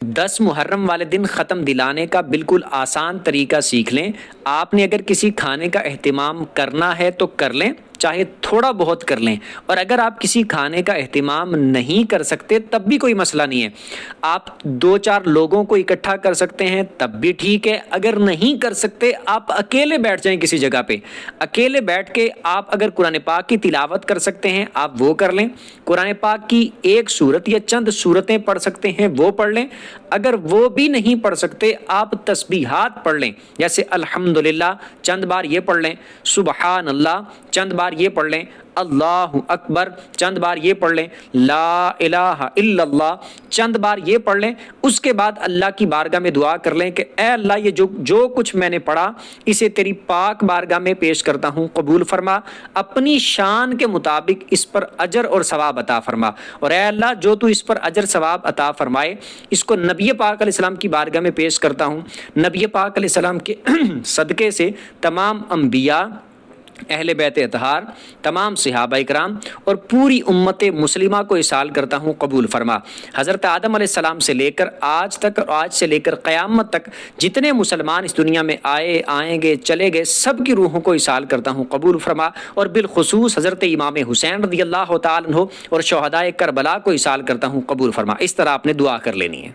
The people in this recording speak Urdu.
10 محرم والے دن ختم دلانے کا بالکل آسان طریقہ سیکھ لیں۔ آپ نے اگر کسی کھانے کا اہتمام کرنا ہے تو کر لیں، چاہے تھوڑا بہت کر لیں، اور اگر آپ کسی کھانے کا اہتمام نہیں کر سکتے تب بھی کوئی مسئلہ نہیں ہے، آپ 2-4 لوگوں کو اکٹھا کر سکتے ہیں تب بھی ٹھیک ہے۔ اگر نہیں کر سکتے آپ اکیلے بیٹھ جائیں کسی جگہ پہ، اکیلے بیٹھ کے آپ اگر قرآن پاک کی تلاوت کر سکتے ہیں آپ وہ کر لیں، قرآن پاک کی ایک سورت یا چند سورتیں پڑھ سکتے ہیں وہ پڑھ لیں، اگر وہ بھی نہیں پڑھ سکتے آپ تسبیحات پڑھ لیں، جیسے الحمدللہ چند بار یہ پڑھ لیں، سبحان اللہ چند بار یہ پڑھ لیں، اللہ اکبر چند بار یہ پڑھ لیں، لا الہ الا اللہ چند بار یہ پڑھ لیں۔ اس کے بعد اللہ کی بارگاہ میں دعا کر لیں کہ اے اللہ یہ جو کچھ میں نے پڑھا اسے تیری پاک بارگاہ میں پیش کرتا ہوں، قبول فرما، اپنی شان کے مطابق اس پر اجر اور ثواب عطا فرما، اور اے اللہ جو تو اس پر اجر ثواب عطا فرمائے اس کو نبی پاک علیہ السلام کی بارگاہ میں پیش کرتا ہوں، نبی پاک علیہ السلام کے صدقے سے تمام انبیاء، اہل بیت اطہار، تمام صحابہ کرام اور پوری امت مسلمہ کو اصال کرتا ہوں، قبول فرما۔ حضرت آدم علیہ السلام سے لے کر آج تک اور آج سے لے کر قیامت تک جتنے مسلمان اس دنیا میں آئے، آئیں گے، چلے گئے، سب کی روحوں کو اصال کرتا ہوں، قبول فرما، اور بالخصوص حضرت امام حسین رضی اللہ تعالیٰ عنہ اور شہدائے کربلا کو اصال کرتا ہوں، قبول فرما۔ اس طرح آپ نے دعا کر لینی ہے۔